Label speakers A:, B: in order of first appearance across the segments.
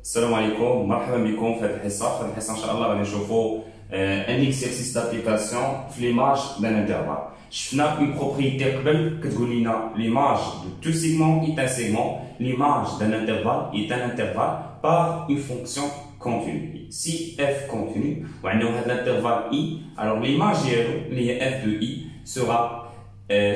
A: السلام عليكم، مرحبا بكم في هذه الحصه. ان شاء الله غادي نشوفوا ان اكسرسيس دابليكاسيون في ليماج دان انترفال. شفنا اون بروبريتي قبل كتقول لنا ليماج دو تو سيغمون ايت ان سيغمون، ليماج دان انترفال ايت ان انترفال بار اون فونكسيون continue. Si f continue, وعندنا هذا الانترفال i, alors l'image ديالو اللي هي f de i sera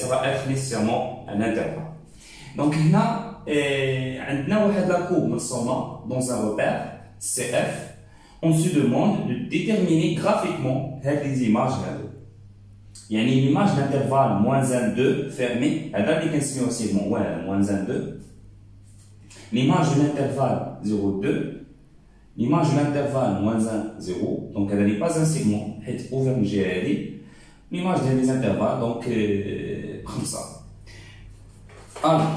A: ça va être nécessairement un intervalle. Donc هنا عندنا واحد لا courbe مرسومه dans un repère CF. On se demande de déterminer graphiquement هذه images هذو. يعني l'image d'intervalle -1 2 fermé هذا اللي كنسميوه سيغمون واحد -1 2. L'image de l'intervalle 0 2. L'image de l'intervalle -1 0, donc elle n'est pas un segment, elle est ouverte. L'image des intervalles, donc comme ça. Alors,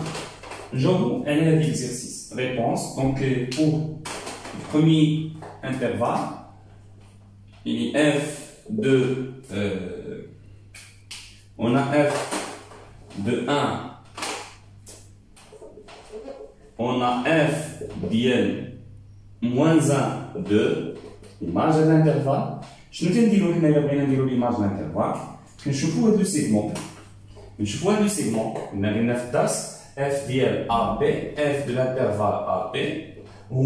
A: elle est l'exercice. Réponse, donc pour le premier intervalle, il y a f de. On a f de 1, on a f d'IL. -1 2 l'image de l'intervalle. Je ne viens de dire que l'image de l'intervalle. Je vois deux segments. Je vois deux segments. On a une f d'as f d'IL AB, f de l'intervalle AB, ou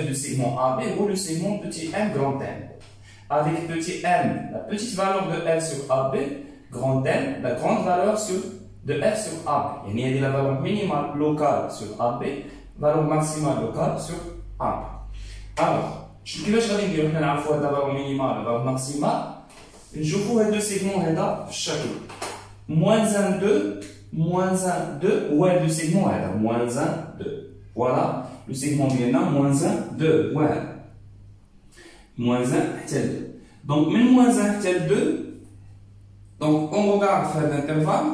A: f de segment AB ou le segment petit m grand M. Avec petit m, la petite valeur de f sur AB, grand M, la grande valeur de f sur AB. Il y a la valeur minimale locale sur AB. Valeur maximale locale sur A. Alors, كيفاش غادي نديرو حنا نعرفو هاد الفالور مينيمال والفالور ماكسيمال؟ نشوفو هاد لو سيغمون هذا في الشكل -1 2 -1 2 هو هاد لو سيغمون هذا -1 2. فوالا لو سيغمون ديالنا -1 2 واحد -1 حتى ل 2. دونك من -1 حتى ل 2 دونك اون روغارد في هاد الانترفال.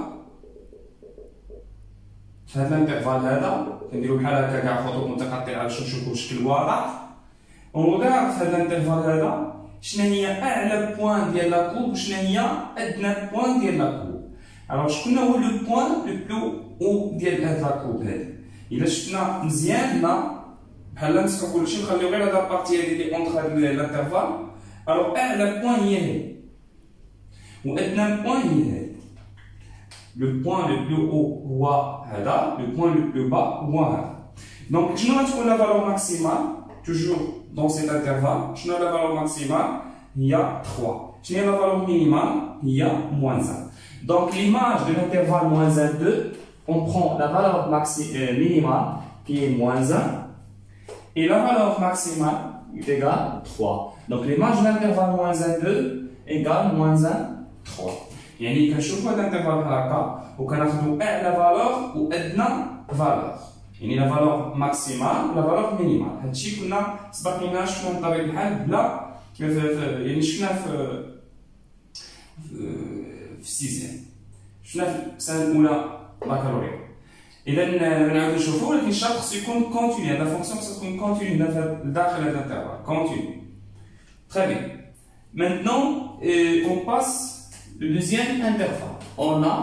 A: في هذا الانترفال هذا كنديرو بحال هكا كاع خطوط متقطعه باش نشوفو شكل واضح. ونغار في هذا الانترفال هذا شنو هي اعلى بوان ديال لا كورب وشنو هي ادنى بوان ديال لا كورب. الوغ شكون هو لو بوان لو بلو او ديال هاد لا كورب هادي؟ الا شفنا مزيان هنا بحال نسحو كلشي نخليو غير هاد البارتي هادي اللي اونتر هاد الانترفال. الوغ اعلى بوان هي هادي وادنى بوان هي هادي. Le point le plus haut هو هذا, le point le plus bas هو هذا. Donc شنو غتكون la valeur maximale toujours dans cet intervalle؟ شنو la valeur maximale؟ هي 3. شنو هي la valeur minimale؟ هي -1. Donc l'image de l'intervalle -1 2, on prend la valeur minimale qui est -1 et la valeur maximale est égale 3. Donc l'image de l'intervalle -1 2 égale -1 3. يعني كنشوفوا هذا الانترفال بحال هكا وكناخذوا اعلى فالور وادنى فالور، يعني لا فالور ماكسيمال ولا فالور مينيمال. هادشي كنا سبق لينا شفنا بطبيعه الحال بلا يعني شفنا في سيزيام، شفنا في السنه الاولى بكالوريا. اذا نعاودو نشوفوا، ولكن الشرط خصو يكون كونتيني. هاد لا فونكسيون خصها تكون كونتيني داخل هذا الانترفال كونتيني. Très bien. Maintenant, on passe le deuxième intervalle. On a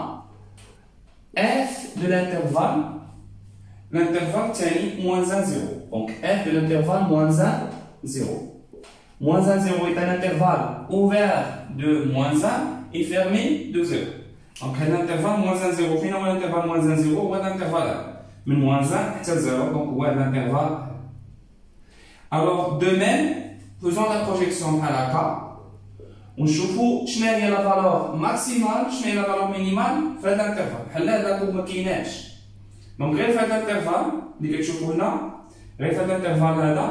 A: f de l'intervalle, l'intervalle tani -1 0. Donc f de l'intervalle -1 0. -1 0 est un intervalle ouvert de -1 et fermé de 0. Donc l'intervalle -1 0, finalement l'intervalle -1 0 هو l'intervalle من -1 حتى 0. Donc هو l'intervalle. Alors de même, faisons la projection بحال هكا ونشوفوا شنو هي لا فالور ماكسيمال شنو هي لا فالور مينيمال في هذا الانترفال. بحال هذا الكود ما كايناش، دونك غير في هذا الانترفال اللي كتشوفوا هنا، غير في هذا الانترفال هذا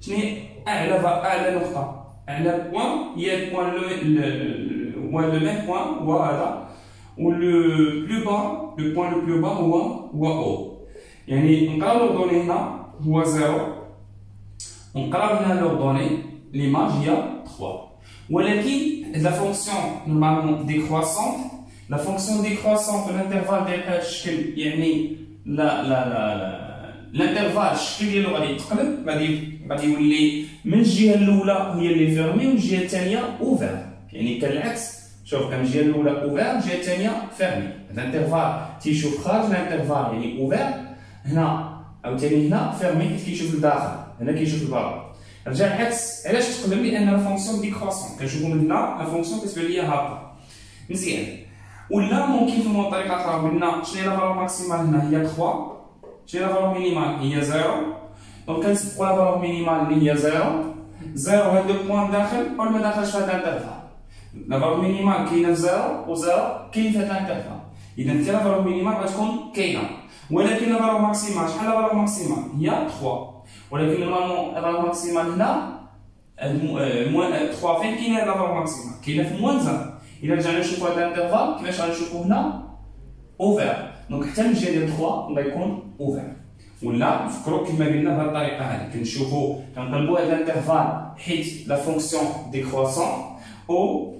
A: شنو هي اعلى نقطه، اعلى بوان هي البوان هو لو ميم بوان هو هذا، و لو بلو با لو بوان لو بلو با هو او. يعني نقراو لوردوني هنا هو 0 ونقراو هنا لوردوني ليماج هي 3. ولكن la fonction normalement décroissante, la fonction décroissante de l'intervalle ديال الشكل، يعني l'intervalle الشكل ديالو غادي يتقلب، غادي يولي من الجهه الاولى هي اللي فيرمي والجهه الثانيه اوفير. يعني كالعكس، شوف كان الجهه الاولى اوفير الجهه الثانيه فيرمي. الانترفال تيشوف خارج الانترفال يعني اوفير. هنا عاوتاني هنا فيرمي حيت كيشوف لداخل، هنا كيشوف لبرا. رجع العكس، علاش تقدم؟ لان لا فونكسيون ديكروسون كنشوفو من هنا لا فونكسيون كتبان ليا هابطه. مزيان. ولا ممكن نفهمو بطريقه اخرى، قلنا شنو هي لا فالور ماكسيمال هنا هي 3، شنو هي لا فالور مينيمال هي 0. دونك كنسبقو لا فالور مينيمال اللي هي 0. 0 هاد لو بوان داخل ولا ما داخلش في هاد الانترفال. لا فالور مينيمال كاينه في 0 و 0 كاين في هاد الانترفال. اذا حتى لا فالور مينيمال غتكون كاينه، ولكن لا فالور ماكسيمال شحال لا فالور ماكسيمال هي 3. ولكن نورمالمون لا فالور ماكسيمال هنا 3 فين كاينه لا فالور ماكسيمال؟ كاينه في موان 0. الا رجعنا نشوفو هاد الانترفال كيفاش غنشوفو هنا اوفر، دونك حتى من الجهه ديال 3 غيكون اوفر. ولا نفكروا كما قلنا بهذه الطريقه هذه كنشوفوا كنقلبوا هذا الانترفال حيت لا فونكسيون ديكروسون او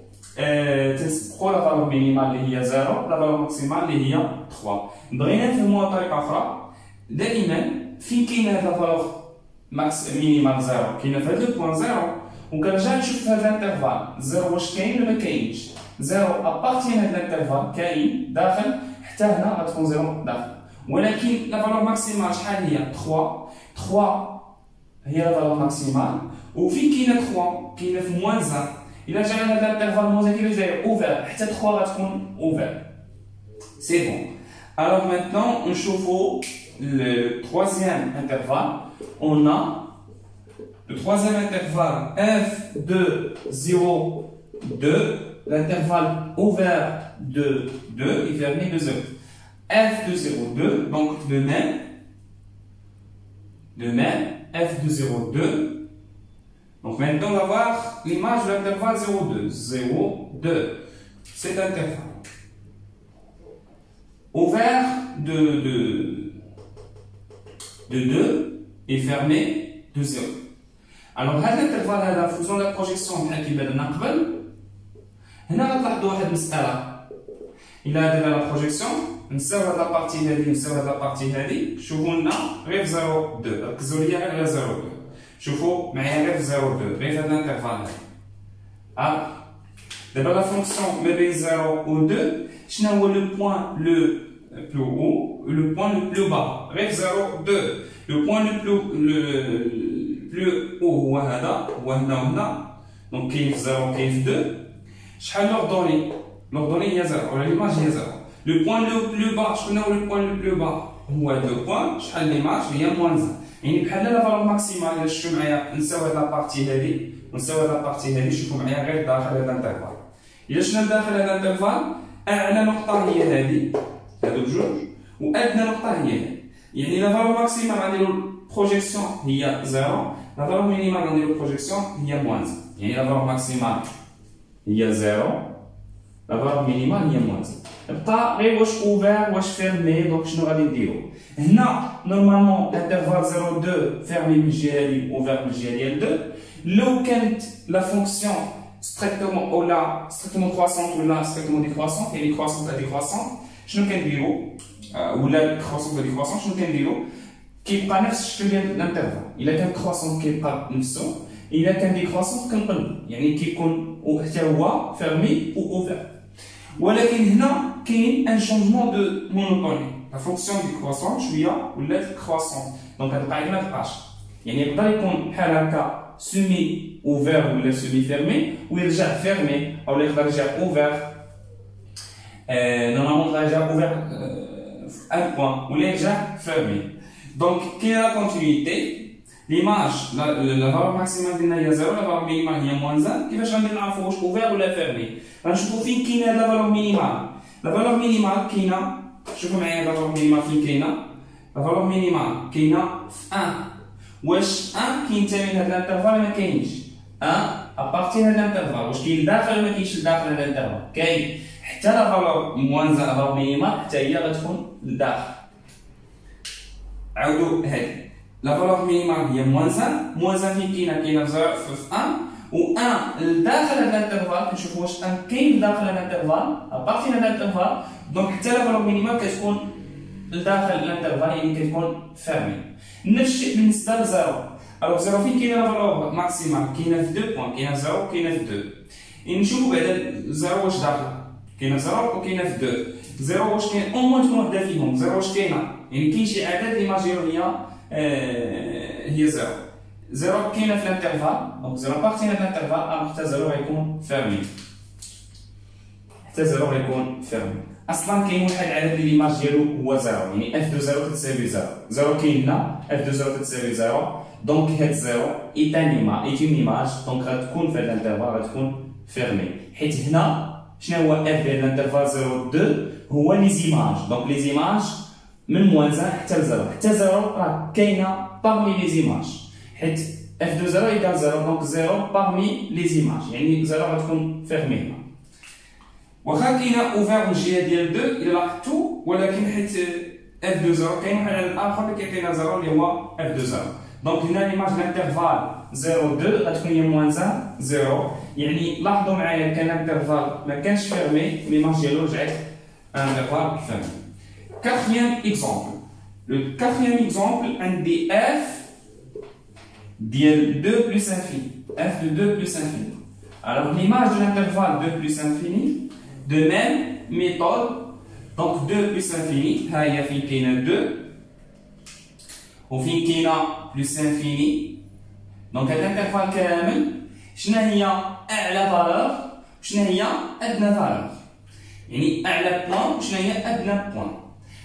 A: تنسبقوا لا فالور مينيمال اللي هي 0 لا فالور ماكسيمال اللي هي 3. بغينا نفهموها بطريقه اخرى، دائما فين كاينه هذه لا فالور ماكس مينيمال 0 كاينه في هذا البوان 0، وكنرجع نشوف في هذا الانترفال 0 واش كاين ولا ما كاينش. 0 ابارتي هذا الانترفال كاين داخل، حتى هنا غتكون 0 داخل. ولكن لا فالور ماكسيمال شحال هي؟ 3 هي لا فالور ماكسيمال. وفين كاينه 3 كاينه في موان 0. الا رجعنا لهذا الانترفال موان كيفاش داير؟ اوفر، حتى 3 غتكون اوفر. سي بون. الوغ مانتنون نشوفو le troisième intervalle. On a le troisième intervalle f de 0, 2, l'intervalle ouvert de 2 et fermé de 0. f de 0, 2, donc de même, f de 0, 2. Donc maintenant on va voir l'image de l'intervalle 0, 2. 0, 2. Cet intervalle ouvert de 2 et fermé de 0. Alors هذا الانترفال هذا فوزون لا بروجيكسيون بحال كيما درنا قبل. هنا غتلاحظوا واحد المسألة، إلا درنا لا بروجيكسيون نساو هاد لابارتي هادي نساو هاد لابارتي هادي، شوفوا لنا غير في 0 2، ركزوا ليا غير على 0 2، شوفوا معايا غير في 0 2 غير في هاد الانترفال هذا. دابا لا فونكسيون ما بين 0 و 2 شنو هو لو بوان لو plus haut, le point le plus bas. Ref 0, 2. Le point le plus haut هو هذا، هو هنا وهنا. Donc كاين في 0 كاين في 2. شحال لوردوني؟ لوردوني هي 0 ولا ليماج هي 0. Le point le plus bas، شكون هو le point le plus bas؟ هو هذا لو بوان، شحال ليماج هي موان 0. يعني بحال لا فالور ماكسيمال إلا شفتو معايا نساو هاد لابارتي هادي ونساو هاد لابارتي هادي، شوفوا معايا غير داخل هاد الانترفال. إلا شفنا داخل هاد الانترفال أعلى نقطة هي هادي، هادو بجوج، وادنى نقطه هي هادي. يعني لا فالور ماكسيمال غنديرو بروجيكسيون هي 0، لا فالور مينيمال غنديرو بروجيكسيون هي موان 0. يعني لا فالور ماكسيمال هي 0، لا فالور مينيمال هي موان 0. بقى غير واش اوفر واش فيرمي. دونك شنو غادي نديرو؟ هنا نورمالمون انترفال 0 2 فيرمي من الجهه هادي اوفر من الجهه ديال 2. لو كانت لا فونكسيون ستريكتومون ولا ستريكتومون كرواسونت ولا ستريكتومون ديكرواسونت، يعني كرواسونت ديكرواسونت، شنو كنديرو؟ ولا كرواسونت ولا ديكرواسونت شنو كنديرو؟ كيبقى نفس الشكل ديال الانترفال. الا كان كرواسونت كيبقى نفسو، الا كان ديكرواسونت كنقلبو، يعني كيكون حتى هو فيرمي و اوفر. ولكن هنا كاين ان شونجمون دو مونوتوني، لا فونكسيون ديكرواسونت شويه ولات كرواسونت. دونك هاد القاعده ما تبقاش، يعني يقدر يكون بحال هكا سيمي اوفر ولا سيمي فيرمي ويرجع فيرمي، او يقدر يرجع اوفر. نورمالمون يرجع اوفر un point ou les gens fermés. Donc, quelle est la continuité? L'image, la valeur maximale est 0, la valeur minimale est moins 1. Qui va changer l'info ouvert ou la fermé? Je trouve qu'il y a la valeur minimale. La valeur minimale, qui est je vous mets la valeur minimale qui est la valeur minimale qui est 1. Wesh 1 qui termine l'intervalle ما كاينش. 1 à partir de l'intervalle. واش كاين داخل ولا ما كاينش داخل الانترفال؟ كاين. حتى لا فالور موان 1 لا فالور مينيمال حتى هي غتكون لداخل. عاودو هادي لا فالور مينيمال هي موان 1، موان 1 فين كاينه في 1 و 1 لداخل هاد الانترفال. كنشوفو واش 1 كاين داخل الانترفال ابارتي من الانترفال. دونك حتى لا فالور مينيمال كتكون لداخل الانترفال، يعني كتكون فيرمي. نفس الشيء بالنسبه ل 0. الوغ 0 فين كاينه لا فالور ماكسيمال؟ كاينه في 2 بوان، كاينه في 0 وكاينه في 2. نشوفو بعدا 0 واش داخله، كاينه 0 وكاينه في 2. 0 واش كاين او موان تكون وحده فيهم، 0 واش كاينه، يعني كاين شي عدد ايماجينيا هي 0 0 كاينه في الانترفال دونك 0 بارتينا في الانترفال حتى 0 غيكون فيرمي حتى 0 غيكون فيرمي اصلا كاين واحد العدد اللي ليماج ديالو هو 0 يعني اف دو 0 تساوي 0 0 كاين هنا اف دو 0 تساوي 0 دونك هاد 0 ايت ان ايماج دونك غتكون في هاد الانترفال غتكون فيرمي حيت هنا شنو هو اف ديال الانترفال 0 2 هو لي زيماج دونك لي زيماج من موان 1 حتى ل 0 حتى 0 راه كاينه باغمي لي زيماج حيت اف دو 0 ايكال 0 دونك 0 باغمي لي زيماج يعني 0 غتكون فيرمي هنا واخا كاينه اوفير من الجهه ديال 2 الى لاحظتوا ولكن حيت اف دو 0 كاين واحد العدد اخر اللي كيعطينا 0 اللي هو اف دو 0 دونك هنا ليماج الانترفال 0 2 غتكون هي موان 1 0 يعني لاحظوا معايا كان الانترفال ما كانش فيرمي ليماج ديالو رجعت انترفال فيرمي. Quatrième exemple. Le quatrième exemple, un des f de 2 plus infini. F de 2 plus infini. Alors, l'image de l'intervalle 2 plus infini, de même méthode, donc 2 plus infini, il y a fin 2, au fin plus infini. Donc, l'intervalle كامل, شنو هي أعلى valeur, شنو هي أدنى valeur. يعني أعلى بوان وشنو هي أدنى بوان.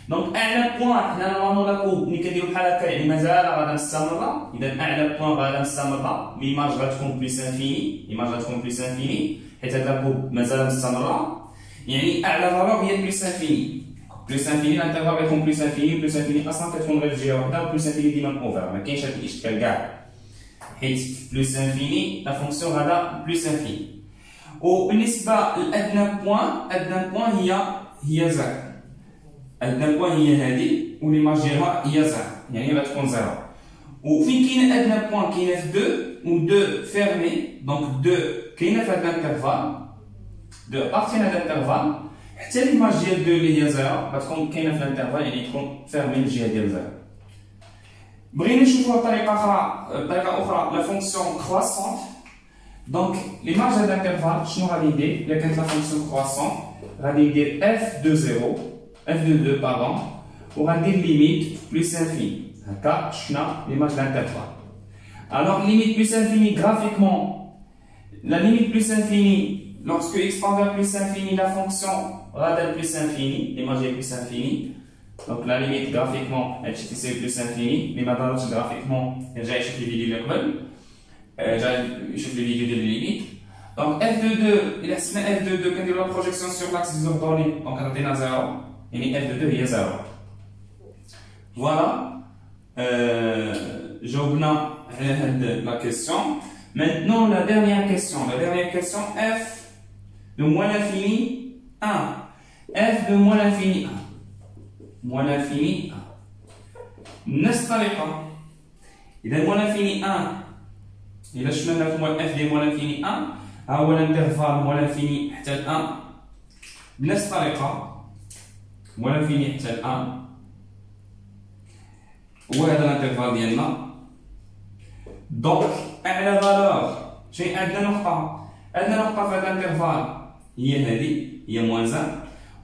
A: دونك اعلى بوان حنا نورمالمون ملي كنديرو بحال هكا يعني مازال غادا مستمره اذا اعلى بوان غادا مستمره ليماج غتكون بليس انفيني ليماج غتكون بليس انفيني حيت هاد لاكوب مازال مستمره يعني اعلى فالور هي بليس انفيني بليس انفيني الانترفال غيكون بليس انفيني بليس انفيني اصلا كتكون غير جهه واحده وبليس انفيني ديما اوفر ما كاينش هاد الاشكال كاع حيت بليس انفيني لا فونكسيون غادا بليس انفيني وبالنسبه لادنى بوان هي زيرو أدنى بوان هي هادي وليماج ديالها هي 0 يعني غتكون 0 وفين كاين أدنى بوان كاينه في 2 و 2 فيرمي دونك 2 كاينه في هاد الانترفال 2 بارتي هاد الانترفال حتى ليماج ديال 2 اللي هي 0 غتكون كاينه في الانترفال يعني تكون فيرمي الجهه ديال 0 بغينا نشوفوها بطريقه اخرى لا فونكسيون كرواسونت دونك ليماج هاد الانترفال شنو غادي ندير الا كانت لا فونكسيون كرواسونت غادي ندير اف دو 0 f de 2 pardon on va dire limite plus infini d'accord شفنا l'image d'intervalle alors limite plus infini graphiquement la limite plus infini lorsque x tend vers plus infini la fonction radel plus infini l'image est plus infini donc la limite graphiquement elle est plus infini mais maintenant graphiquement جاي يشوف les vidéos اللي قبل جاي يشوف les vidéos ديال limite donc f de 2 il حسبنا f de 2 كنديرو la projection sur l'axe des ordonnées donc عطينا 0 يعني f de 2 هي 0 فوالا جاوبنا على هاد لا كيسيون maintenant la dernière question f de moins l'infini 1 f de moins l'infini 1 نفس الطريقه اذا moins l'infini 1 الا شفنا f de moins l'infini 1 ها هو الانترفال moins l'infini حتى ل 1 بنفس الطريقه moins l'infini حتى ل 1 وهذا الانترفال ديالنا دونك اعلى فالور شي عندنا نقطه في هذا الانترفال هي هذه هي موان 1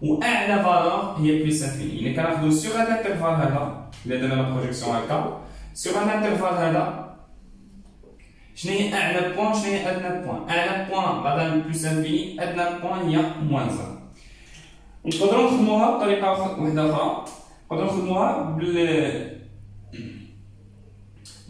A: واعلى فالور هي بليس انفيني يعني كناخذوا سيغ هذا الانترفال هذا الا درنا لا بروجيكسيون هكا سيغ هذا الانترفال هذا شنو هي اعلى بوان شنو هي ادنى بوان اعلى بوان غادا بليس انفيني ادنى بوان هي موان 1 نقدروا نخدموها بطريقه واحده اخرى نقدروا نخدموها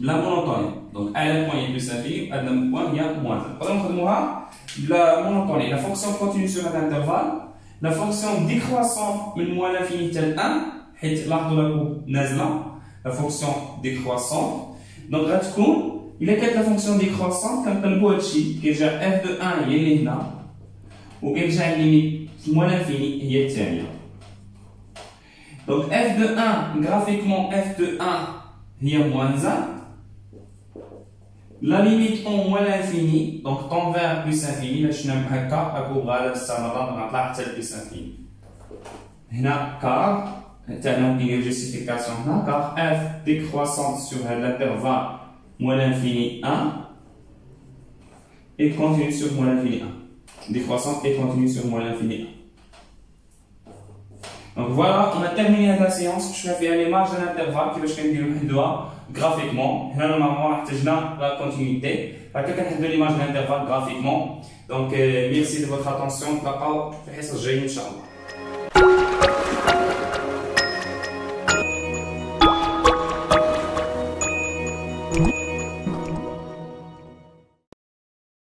A: بلا مونوتوني دونك اعلى بوان هي بليس انفيني ادنى بوان هي موان 1 نقدروا نخدموها بلا مونوتوني لا فونكسيون كونتينيو سور هذا الانترفال لا فونكسيون ديكرواسون من موان انفيني حتى ل 1 حيت لاحظوا لاكو نازله لا فونكسيون ديكرواسون دونك غتكون الا كانت لا فونكسيون ديكرواسون كنقلبوا هادشي كيرجع اف دو 1 هي اللي هنا وكيرجع ليميت moins l'infini هي الثانية. Donc f de 1, graphiquement f de 1 هي moins 1. La limite en moins l'infini, donc tend vers plus infini, là je n'aime pas هكا أكو غادا مستمرة نطلع حتى ل plus infini. هنا car تاعنا ندير justification هنا car f décroissante sur l'intervalle moins l'infini 1 et continue sur moins l'infini 1. Décroissante et continue sur moins l'infini 1. Donc voilà, on a terminé la séance. Je vais faire les marges de l'intervalle qui va se graphiquement. Là, normalement, on a la continuité. Quelqu'un qui a les marges de l'intervalle graphiquement. Donc, merci de votre attention. On se revoit dans la prochaine séance, Inch'Allah.